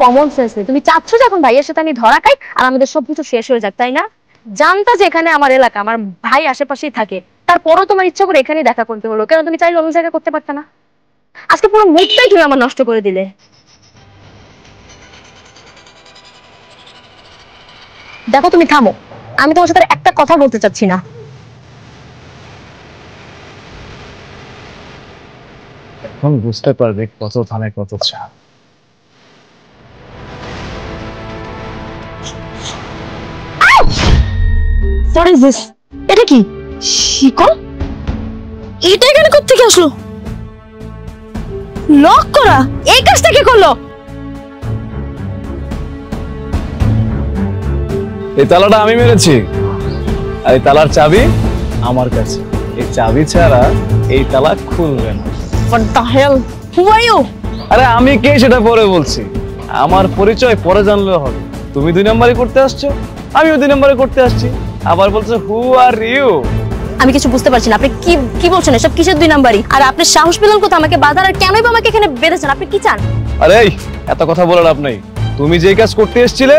Common sense নেই। তুমি চাচ্ছ যে এখন ভাইয়ের সাথে আমি ধরা খাই আর আমাদের সবকিছু শেষ হয়ে যাক, তাই না? জানতা যে এখানে আমার এলাকা, আমার ভাই আশেপাশেই থাকে, তারপরও তোমার ইচ্ছা করে এখানেই দেখা করতে হলো। কেন তুমি চাইলে অন্য জায়গায় করতে পারতে না? আজকে পুরো মুডটাই তুমি আমার নষ্ট করে দিলে। দেখো তুমি থামো, আমি তোমার সাথে একটা কথা বলতে চাচ্ছি না। এখন বুঝতে পারবে কত ধানে কত চাল। What is this? এটা কি শিকল? এটা এখানে কোত্থেকে আসলো? লক করা? এই কাজটা কে করলো? এই তালাটা আমি মেরেছি, আর এই তালার চাবি আমার কাছে। এই চাবি ছাড়া এই তালা খুলবে না। What the hell? Who are you? আরে আমি কে সেটা পরে বলছি, আমার পরিচয় পরে জানলেও হবে। তুমি 2 নম্বরই করতে আসছো, আমিও 2 নম্বরে করতে আসছি। আবার বলছো হু আর ইউ? আমি কিছু বুঝতে পারছি না, আপনি কি কি বলছেন? এসব কিসের 2 নাম্বারই? আর আপনি সাহস পেলেন কোথা আমাকে বাঁধার? আর কেনই বা আমাকে এখানে বেঁধেছেন? আপনি কি চান? আরে এত কথা বলার লাভ নাই। তুমি যে কাজ করতে এসেছিলে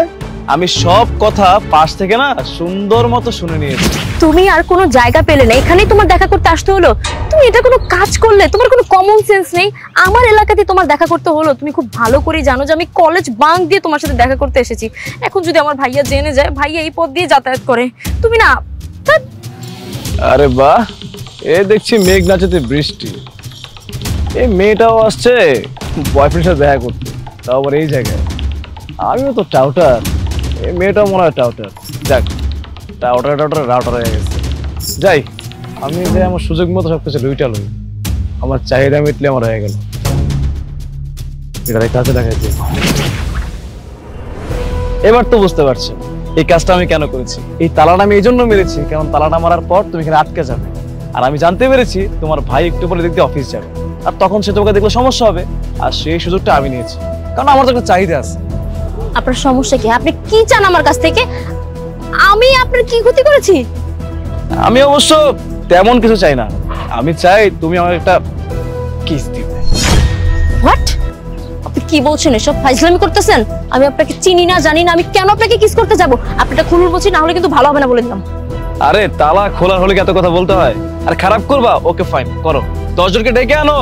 আমি সব কথা পাশ থেকে না সুন্দর মতো শুনে নিয়েছি। তুমি আর কোনো জায়গা পেলে না, এখানেই তোমার দেখা করতে আসতে হলো? তুমি এটা কোনো কাজ করলে? তোমার কোনো কমন সেন্স নেই? আমার এলাকাতে তোমার দেখা করতে হলো। তুমি খুব ভালো করে জানো যে আমি কলেজ বাঙ্ক দিয়ে তোমার সাথে দেখা করতে এসেছি। এখন যদি আমার ভাইয়া জেনে যায়, ভাইয়া এই পথ দিয়ে যাতায়াত করে, তুমি না। আরে বাহ, এ দেখছি মেঘ নাচেতে বৃষ্টি। এই মেয়েটাও আসছে বয়ফ্রেন্ডের সাথে দেখা করতে, তাও আবার এই জায়গায়। আমিও তো টাউটার, এই মেয়েটাও মনে হয় টাউটার। যাক, টাউটার রাউটার হয়ে গেছে। যাই, আমি যে আমার সুযোগ মতো সবকিছু লুইটা লই, আমার চাহিদা মিটলে আমার হয়ে গেল। এটা কাজে দেখাইছে। এবার তো বুঝতে পারছো এই কাজটা আমি কেন করেছি। এই তালাটা আমি এই জন্য মেরেছি কারণ তালাটা মারার পর তুমি এখানে আটকে যাবে। আর আমি জানতে পেরেছি তোমার ভাই একটু পরে দেখতে অফিস যাবে, আর তখন সে তোমাকে দেখলে সমস্যা হবে। আর সেই সুযোগটা আমি নিয়েছি কারণ আমার তো একটা চাহিদা আছে। আপনার সমস্যা কি? আপনি কি চান আমার কাছ থেকে? আমি আপনার কি ক্ষতি করেছি? আমি অবশ্য তেমন কিছু চাই না, আমি চাই তুমি আমার একটা কিস দিবে। হোয়াট? আপনি কি বলছেন? এসব ফাইজলামি করতেছেন? আমি আপনাকে চিনি না, জানি না, আমি কেন আপনাকে কিস করতে যাব? আপনি এটা খুলুন বলছি, না হলে কিন্তু ভালো হবে না বলে দিলাম। আরে তালা খোলার হলে কি এত কথা বলতে হয়? আর খারাপ করবা? ওকে ফাইন, করো। 10 জনকে ডেকে আনো,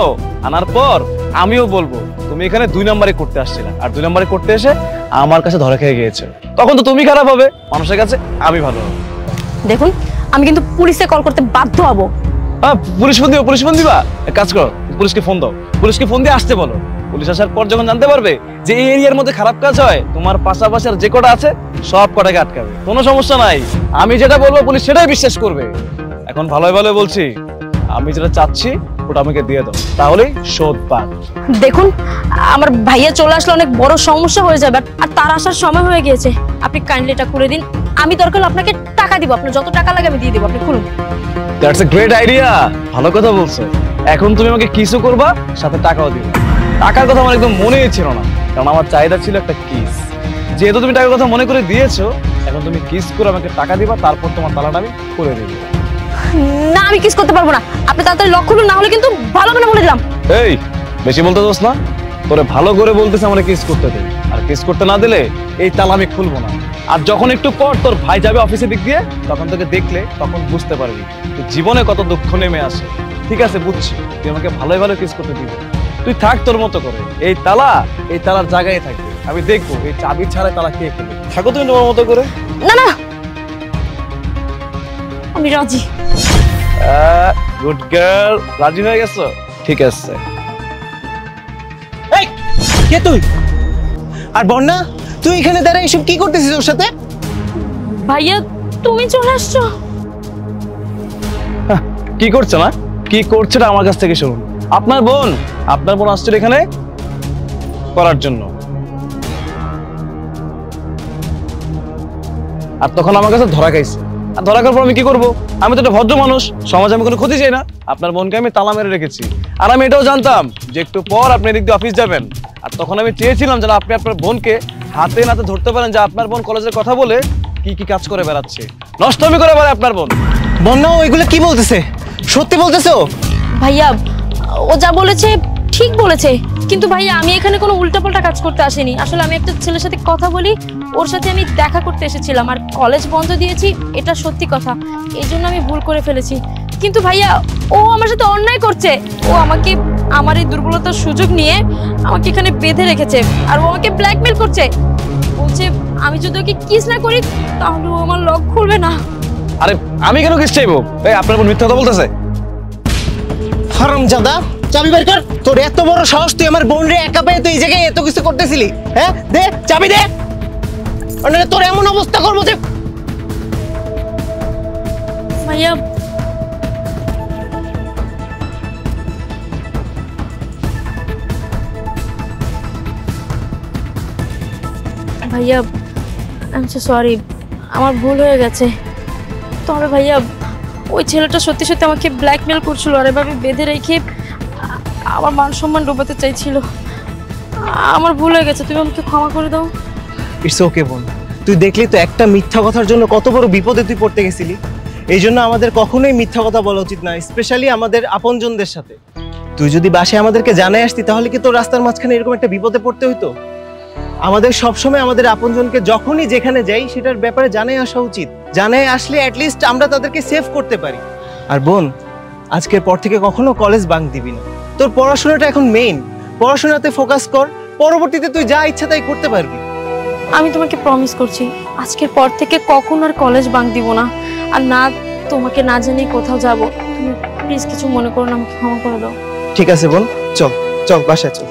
আনার পর আমিও বলবো তুমি এখানে 2 নম্বরে করতে আসছিলে, আর 2 নম্বরে করতে এসে আমার কাছে ধরা খেয়ে গিয়েছে। তখন তো তুমি খারাপ হবে, মানুষের কাছে আমি ভালো হবে। দেখুন, আমি কিন্তু পুলিশে কল করতে বাধ্য হব। পুলিশ ফোন দিবা? পুলিশ ফোন দিবা? এক কাজ করো, পুলিশকে ফোন দাও, পুলিশকে ফোন দিয়ে আসতে বলো। পুলিশ আসার পর যখন জানতে পারবে যে এই এরিয়ার মধ্যে খারাপ কাজ হয়, তোমার পাশাপাশি আর যে কটা আছে সব কটাকে আটকাবে। কোনো সমস্যা নাই, আমি যেটা বলবো পুলিশ সেটাই বিশ্বাস করবে। এখন ভালোই ভালো বলছি, আমি যেটা চাচ্ছি ওটা আমাকে দিয়ে দাও, তাহলেই শোধ পাক। দেখুন, আমার ভাইয়া চলে আসলে অনেক বড় সমস্যা হয়ে যাবে, আর তার আসার সময় হয়ে গিয়েছে। আপনি কাইন্ডলি এটা করে দিন, আমি দরকার হলে আপনাকে টাকা দিব, আপনার যত টাকা লাগে আমি দিয়ে দেবো, আপনি খুলুন। দ্যাটস এ গ্রেট আইডিয়া, ভালো কথা বলছো। এখন তুমি আমাকে কিসও করবা, সাথে টাকাও দিবে। টাকার কথা আমার একদম মনেই ছিল না, কারণ আমার চাহিদা ছিল একটা কিস। যেহেতু তুমি টাকার কথা মনে করে দিয়েছো, এখন তুমি কিস করে আমাকে টাকা দিবা, তারপর তোমার তালাটা আমি খুলে দেবো। না, আমি কিস করতে পারবো না, আপনি তাড়াতাড়ি লক খুলুন, না হলে কিন্তু ভালো হবে না বলে দিলাম। এই বেশি বলতে দোস না, তোরে ভালো করে বলতেছে আমার কিস করতে দে, আর কিস করতে না দিলে এই তালা আমি খুলবো না। আর যখন একটু পর তোর ভাই যাবে অফিসের দিক দিয়ে, তখন তোকে দেখলে তখন বুঝতে পারবি জীবনে কত দুঃখ নেমে আসে। ঠিক আছে, বুঝছি, তুই আমাকে ভালোই ভালো কিস করতে দিবি। তুই থাক তোর মতো করে, এই তালার জায়গায় থাকবে। আমি দেখবো এই চাবি ছাড়া তালা কে খুলবে। থাকো তুমি তোমার মতো করে। না না, আমি রাজি। গুড গার্ল, রাজি হয়ে গেছো? ঠিক আছে। এই কে তুই? আর বন্যা, তুই এখানে দাঁড়ায় এসব কি করতেছিস ওর সাথে? ভাইয়া, তুমি চলে আসছো? কি করছে না, কি করছে না আমার কাছ থেকে শুনুন। আপনার বোন আসছিল এখানে করার জন্য, আর তখন আমার কাছে ধরা খাইছে। আর ধরা খাওয়ার পর আমি কি করবো? আমি তো একটা ভদ্র মানুষ, সমাজে আমি কোনো ক্ষতি চাই না। আপনার বোনকে আমি তালা মেরে রেখেছি, আর আমি এটাও জানতাম যে একটু পর আপনি এদিক দিয়ে অফিস যাবেন। আর তখন আমি চেয়েছিলাম যেন আপনি আপনার বোনকে হাতে নাতে ধরতে পারেন যে আপনার বোন কলেজের কথা বলে কি কি কাজ করে বেড়াচ্ছে, নষ্টমি করে বেড়ায় আপনার বোন। বন্যা, ওইগুলো কি বলতেছে? সত্যি বলতেছো? ভাইয়া, ও যা বলেছে ঠিক বলেছে, কিন্তু ভাইয়া আমি এখানে কোনো উল্টাপাল্টা কাজ করতে আসিনি। আসলে আমি একটা ছেলের সাথে কথা বলি, ওর সাথে আমি দেখা করতে এসেছিলাম, আর কলেজ বন্ধ দিয়েছি, এটা সত্যি কথা। এই জন্য আমি ভুল করে ফেলেছি। কিন্তু ভাইয়া ও আমার সাথে অন্যায় করছে। ও আমাকে আমার এই দুর্বলতার সুযোগ নিয়ে আমাকে এখানে বেঁধে রেখেছে, আর ও আমাকে ব্ল্যাকমেল করছে। বলছে আমি যদি ওকে কিস না করি তাহলে ও আমার লক খুলবে না। আরে আমি কেন কিস চাইবো? এই আপনার বোন মিথ্যা কথা বলতেছে। হারামজাদা, চাবি বের কর। তোর এত বড় সাহস, তুই আমার বোন রে একা পেয়ে তুই এই জায়গায় এত কিছু করতেছিলি? হ্যাঁ, দে চাবি দে, অন্যরা তোর এমন অবস্থা করবো যে। ভাইয়া ভাইয়া আমি সো সরি, আমার ভুল হয়ে গেছে। তবে ভাইয়া ওই ছেলেটা সত্যি সত্যি আমাকে ব্ল্যাকমেল করছিল, আর এভাবে বেঁধে রেখে আমার মান সম্মান ডোবাতে চাইছিল। আমার ভুল হয়ে গেছে, তুমি আমাকে ক্ষমা করে দাও। ইটস ওকে বোন, তুই দেখলি তো একটা মিথ্যা কথার জন্য কত বড় বিপদে তুই পড়তে গেছিলি। এই জন্য আমাদের কখনোই মিথ্যা কথা বলা উচিত না, স্পেশালি আমাদের আপনজনদের সাথে। তুই যদি বাসায় আমাদেরকে জানাই আসতি তাহলে কি তোর রাস্তার মাঝখানে এরকম একটা বিপদে পড়তে হইতো? আমাদের সবসময় আমাদের আপনজনকে যখনই যেখানে যাই সেটার ব্যাপারে জানাই আসা উচিত। জানাই আসলে অ্যাটলিস্ট আমরা তাদেরকে সেভ করতে পারি। আর বোন, আজকের পর থেকে কখনো কলেজ বাঙ্ক দিবি না। তোর পড়াশোনাটা এখন মেইন, পড়াশোনাতে ফোকাস কর, পরবর্তীতে তুই যা ইচ্ছা তাই করতে পারবি। আমি তোমাকে প্রমিস করছি আজকের পর থেকে কখনো আর কলেজ বাঙ্ক দিব না, আর না তোমাকে না জানিয়ে কোথাও যাব। তুমি প্লিজ কিছু মনে করো না, আমাকে ক্ষমা করে দাও। ঠিক আছে বোন, চল চল বাসায় চল।